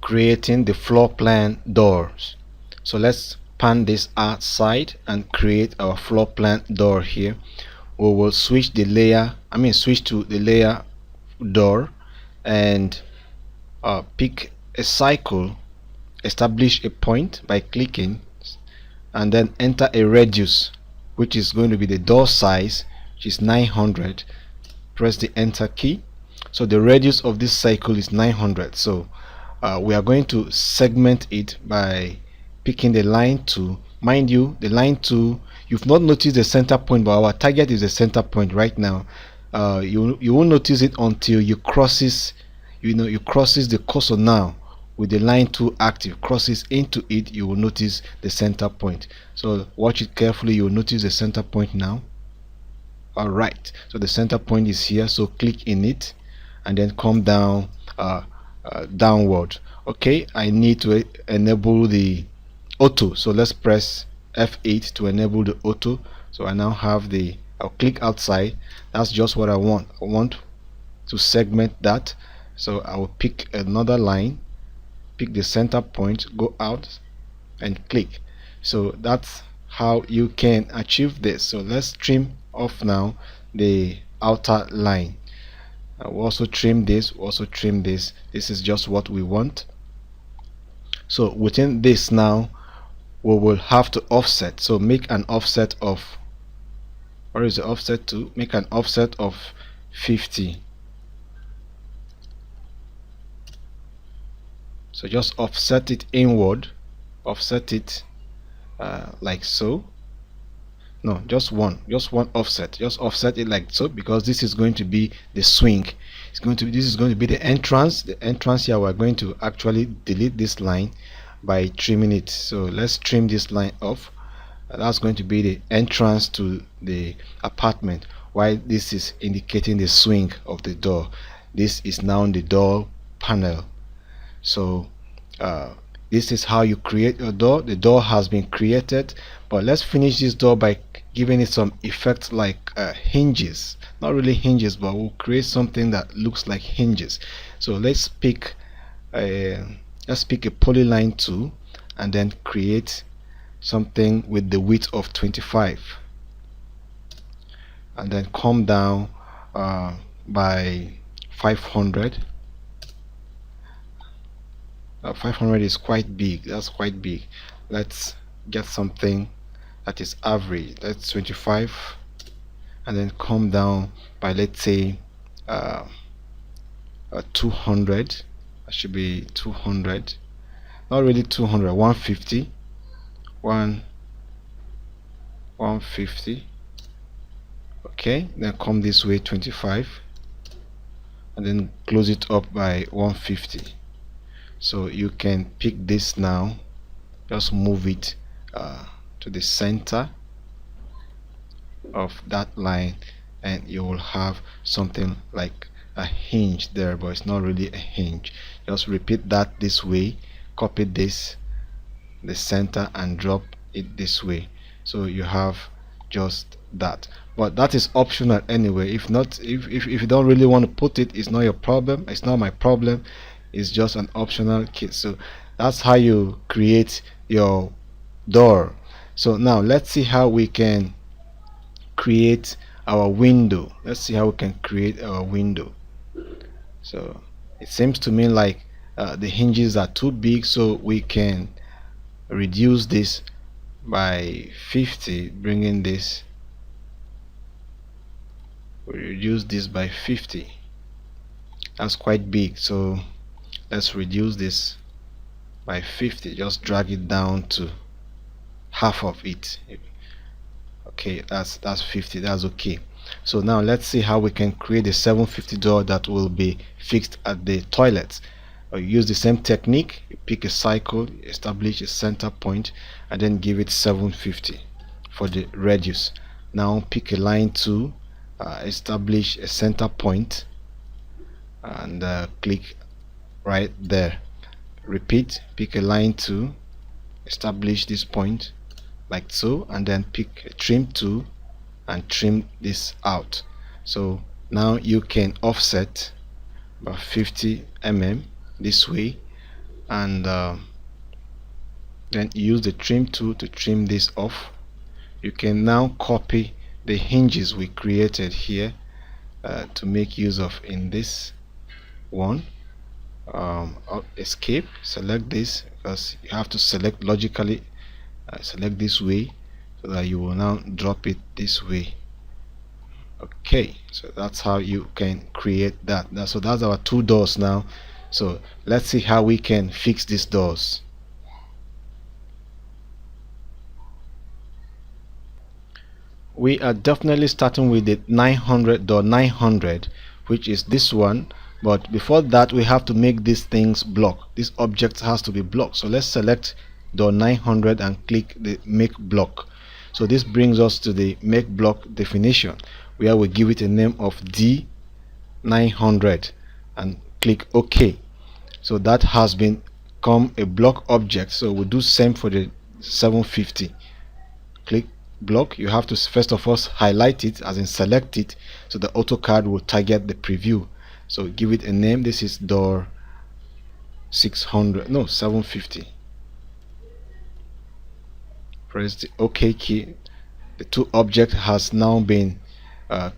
creating the floor plan doors. So let's pan this outside and create our floor plan door here. We will switch the layer, switch to the layer door, and pick a cycle, establish a point by clicking, and then enter a radius, which is going to be the door size, which is 900. Press the enter key. So the radius of this cycle is 900. So we are going to segment it by picking the line tool. Mind you, the line tool, you've not noticed the center point, but our target is the center point right now. You won't notice it until you crosses the cursor now. With the line tool active, crosses into it, you will notice the center point. So watch it carefully, you will notice the center point now. Alright, so the center point is here, so click in it and then come down downward. Okay, I need to enable the auto, so let's press F8 to enable the auto. So I now have I'll click outside. That's just what I want. I want to segment that, so I will pick another line, pick the center point, go out and click. So that's how you can achieve this. So let's trim off now the outer line. We'll also trim this, this is just what we want. So within this now we will have to offset. So make an offset of, where is the offset to? Make an offset of 50. So just offset it inward, offset it like so. No, just one offset. Just offset it like so, because this is going to be the swing. This is going to be the entrance. The entrance here, we're going to actually delete this line by trimming it. So let's trim this line off. That's going to be the entrance to the apartment, while this is indicating the swing of the door. This is now the door panel. So this is how you create your door. The door has been created, but let's finish this door by giving it some effects like hinges. Not really hinges, but we'll create something that looks like hinges. So let's pick a polyline tool and then create something with the width of 25, and then come down by 500. 500 is quite big. That's quite big. Let's get something that is average. Let's 25, and then come down by, let's say 200. That should be 200. Not really 200. 150. 150. Okay, then come this way 25, and then close it up by 150. So you can pick this now, just move it to the center of that line, and you will have something like a hinge there, but it's not really a hinge. Just repeat that this way, copy this, the center, and drop it this way. So you have just that, but that is optional anyway. If you don't really want to put it, it's not your problem, it's not my problem. It's just an optional kit. So that's how you create your door. So now let's see how we can create our window. So it seems to me like the hinges are too big, so we can reduce this by 50, bringing this, we reduce this by 50. That's quite big, so let's reduce this by 50. Just drag it down to half of it. Okay, that's 50. That's okay. So now let's see how we can create a 750 door that will be fixed at the toilet. Use the same technique. You pick a cycle, establish a center point, and then give it 750 for the radius. Now pick a line tool, establish a center point, and click right there. Repeat, pick a line tool, establish this point like so, and then pick a trim tool and trim this out. So now you can offset about 50 mm this way, and then use the trim tool to trim this off. You can now copy the hinges we created here to make use of in this one. Escape, select this, because you have to select logically, select this way so that you will now drop it this way. Okay, so that's how you can create that. So that's our two doors now. So let's see how we can fix these doors. We are definitely starting with the 900 door 900, which is this one. But before that, we have to make these things block. This object has to be blocked. So let's select door 900 and click the make block. So this brings us to the make block definition, where we give it a name of D900 and click OK. So that has become a block object. So we'll do same for the 750. Click block. You have to first of all highlight it, as in select it, so the AutoCAD will target the preview. So give it a name. This is door 600, no, 750. Press the OK key. The two object has now been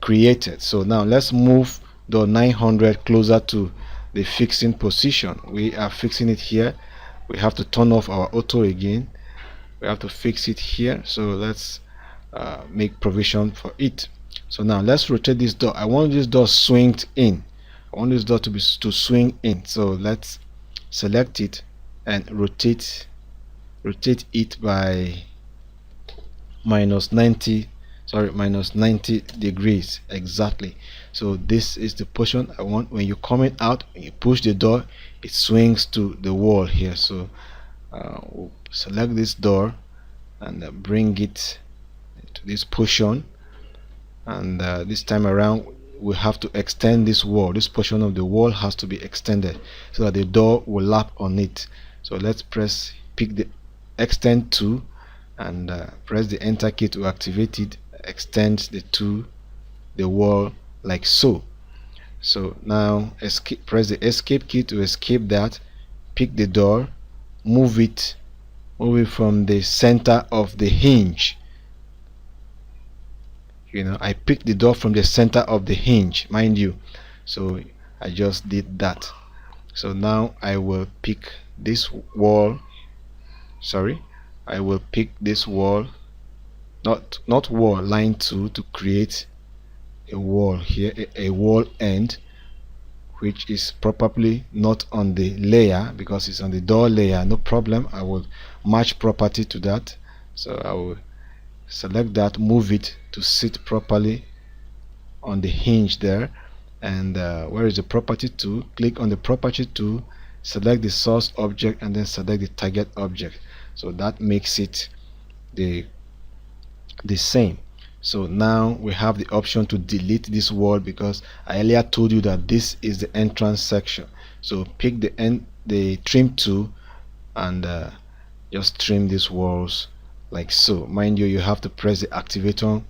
created. So now let's move door 900 closer to the fixing position. We are fixing it here. We have to turn off our auto again. We have to fix it here. So let's make provision for it. So now let's rotate this door. I want this door swinged in. I want this door to swing in. So let's select it and rotate it by minus 90 degrees exactly. So this is the position I want. When you're coming out, when you push the door, it swings to the wall here. So we'll select this door and bring it to this position, and this time around we have to extend this wall. This portion of the wall has to be extended so that the door will lap on it. So let's pick the extend tool and press the enter key to activate it. Extend the wall like so. So now press the escape key to escape that. Pick the door, move it from the center of the hinge. I picked the door from the center of the hinge, mind you. So I just did that. So now I will pick this wall. I will pick this wall, not wall, line 2, to create a wall here, a wall end, which is probably not on the layer because it's on the door layer. No problem, I will match property to that. So I will select that, move it to sit properly on the hinge there, and where is the property tool? Click on the property tool, select the source object, and then select the target object. So that makes it the same. So now we have the option to delete this wall, because I earlier told you that this is the entrance section. So pick the trim tool and just trim these walls like so. Mind you, you have to press the activation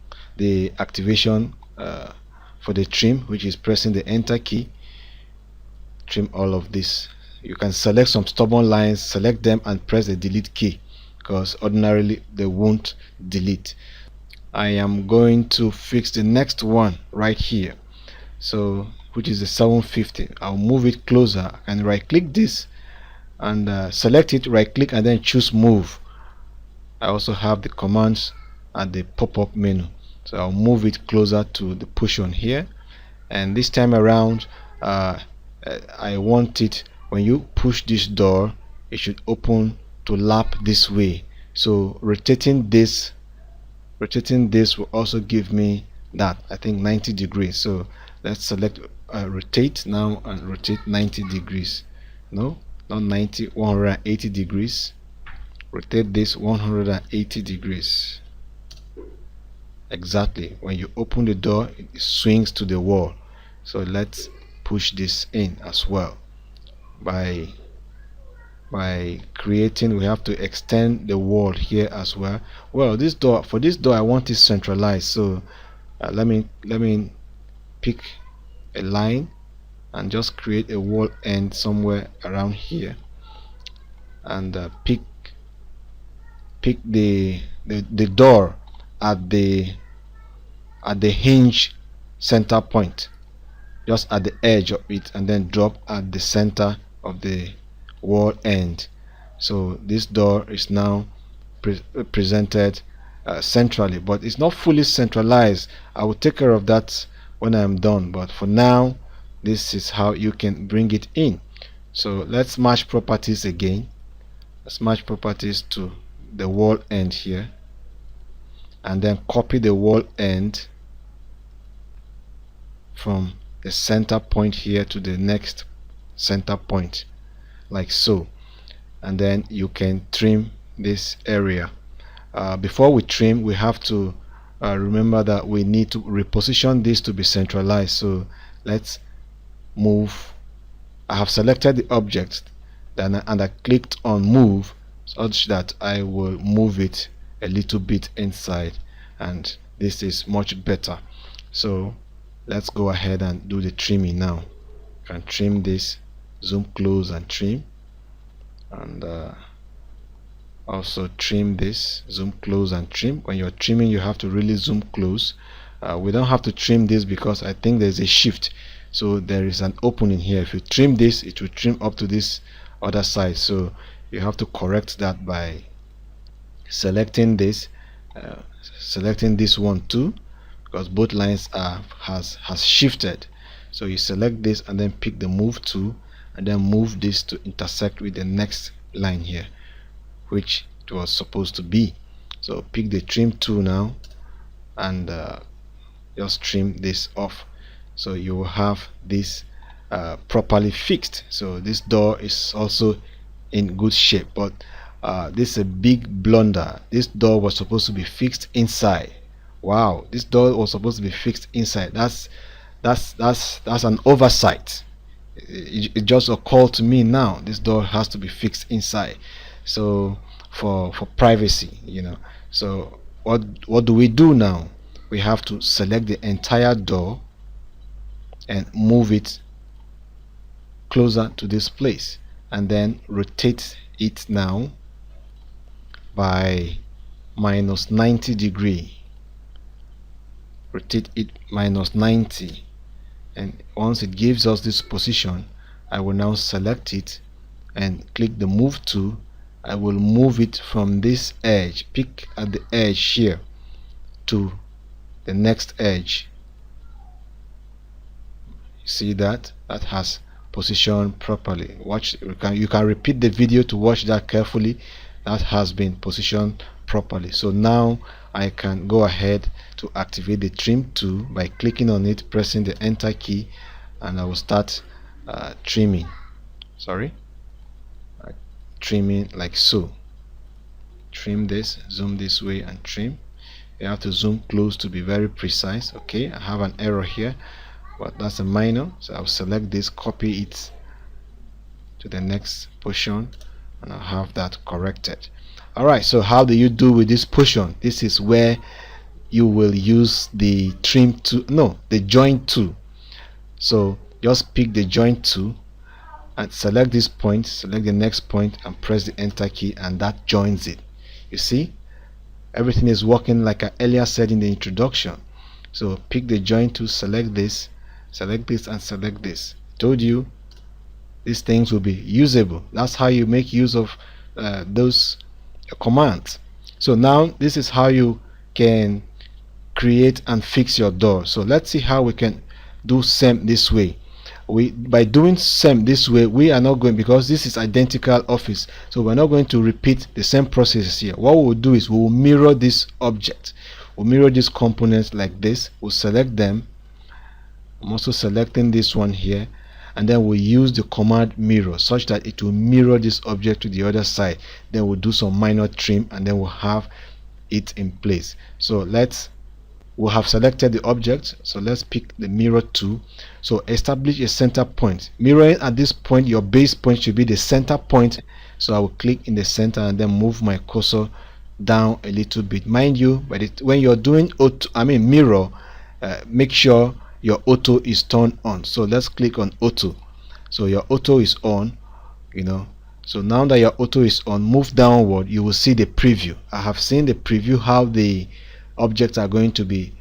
for the trim, which is pressing the enter key. Trim all of this. You can select some stubborn lines, select them and press the delete key, because ordinarily they won't delete. I am going to fix the next one right here, so which is the 750. I'll move it closer and right click this and select it, right click, and then choose move. I also have the commands at the pop-up menu, so I'll move it closer to the position here. And this time around I want it, when you push this door, it should open to lap this way. So rotating this will also give me that, I think 90 degrees. So let's select rotate now and rotate 90 degrees. No, not 90, 180 degrees. Rotate this 180 degrees. Exactly. When you open the door, it swings to the wall. So let's push this in as well. By creating, we have to extend the wall here as well. Well, for this door I want it centralized, so let me pick a line and just create a wall end somewhere around here. and pick the door at the hinge center point, just at the edge of it, and then drop at the center of the wall end. So this door is now presented centrally, but it's not fully centralized. I will take care of that when I'm done, but for now this is how you can bring it in. So let's match properties again. Let's match properties to the wall end here, and then copy the wall end from the center point here to the next center point, like so. And then you can trim this area. Before we trim, we have to remember that we need to reposition this to be centralized. So let's move. I have selected the object, and I clicked on move, such that I will move it a little bit inside, and this is much better. So let's go ahead and do the trimming now. You can trim this, zoom close and trim, and also trim this, zoom close and trim. When you're trimming, you have to really zoom close. We don't have to trim this because I think there's a shift, so there is an opening here. If you trim this, it will trim up to this other side, so you have to correct that by selecting this, selecting this one too, because both lines has shifted. So you select this and then pick the move tool, and then move this to intersect with the next line here, which it was supposed to be. So pick the trim tool now, and just trim this off, so you will have this properly fixed. So this door is also in good shape, but this is a big blunder. This door was supposed to be fixed inside. Wow, this door was supposed to be fixed inside. That's an oversight. It just occurred to me now. This door has to be fixed inside, so for privacy, you know. So what do we do now? We have to select the entire door and move it closer to this place, and then rotate it now by minus 90 degree. Rotate it minus 90, and once it gives us this position, I will now select it and click the move tool. I will move it from this edge, pick at the edge here, to the next edge. See that has positioned properly. Watch, you can repeat the video to watch that carefully. That has been positioned properly. So now I can go ahead to activate the trim tool by clicking on it, pressing the enter key, and I will start trimming. Trimming like so. Trim this, zoom this way and trim. You have to zoom close to be very precise. Okay, I have an error here, but that's a minor, so I'll select this, copy it to the next portion, and I'll have that corrected. Alright, so how do you do with this portion? This is where you will use the trim tool, no, the joint tool. So just pick the joint tool and select this point, select the next point, and press the enter key, and that joins it. You see, everything is working like I earlier said in the introduction. So pick the joint tool, select this, and select this. Told you these things will be usable. That's how you make use of those commands. So now this is how you can create and fix your door. So let's see how we can do same this way. By doing same this way, we are not going, because this is identical office, so we're not going to repeat the same process here. What we'll do is we'll mirror this object, we'll mirror these components like this. We'll select them. I'm also selecting this one here, and then we'll use the command mirror such that it will mirror this object to the other side. Then we'll do some minor trim, and then we'll have it in place. So we'll have selected the object, so let's pick the mirror tool. So establish a center point. Mirroring at this point, your base point should be the center point. So I will click in the center and then move my cursor down a little bit. Mind you, but when you're doing mirror, make sure your auto is turned on. So let's click on auto. So your auto is on, you know. So now that your auto is on, move downward, you will see the preview. I have seen the preview how the objects are going to be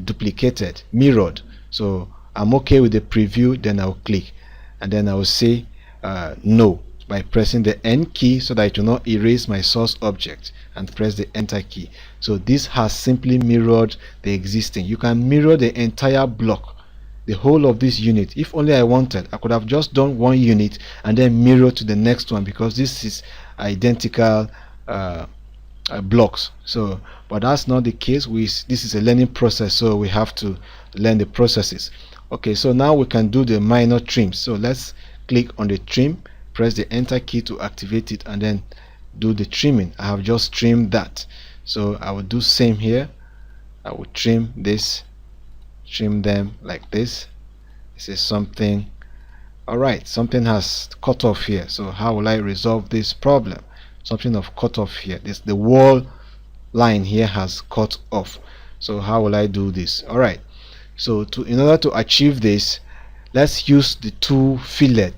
duplicated, mirrored. So I'm okay with the preview. Then I'll click, and then I will say no by pressing the N key so that it will not erase my source object, and press the enter key. So this has simply mirrored the existing. You can mirror the entire block, the whole of this unit. If only I wanted, I could have just done one unit and then mirror to the next one, because this is identical blocks. So but that's not the case. This is a learning process, so we have to learn the processes. Okay, so now we can do the minor trims. So let's click on the trim, press the enter key to activate it, and then do the trimming. I have just trimmed that, so I will do same here. I will trim this, trim them like this. This is something. Alright, something has cut off here. So how will I resolve this problem? Something of cut off here. The wall line here has cut off. So how will I do this? Alright, so in order to achieve this, let's use the tool fillet.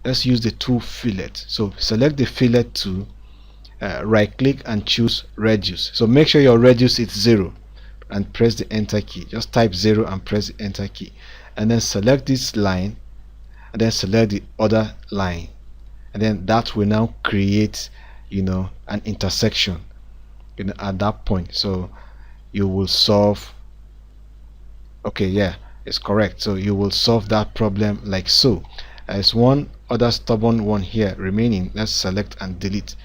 Let's use the tool fillet. So select the fillet tool, right click and choose reduce. So make sure your reduce is 0 and press the enter key. Just type 0 and press the enter key, and then select this line and then select the other line, and then that will now create an intersection at that point. So you will solve. Okay, yeah, it's correct. So you will solve that problem like so. There's one other stubborn one here remaining. Let's select and delete.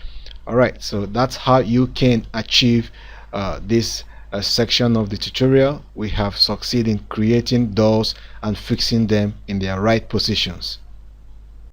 Alright, so that's how you can achieve this section of the tutorial. We have succeeded in creating doors and fixing them in their right positions.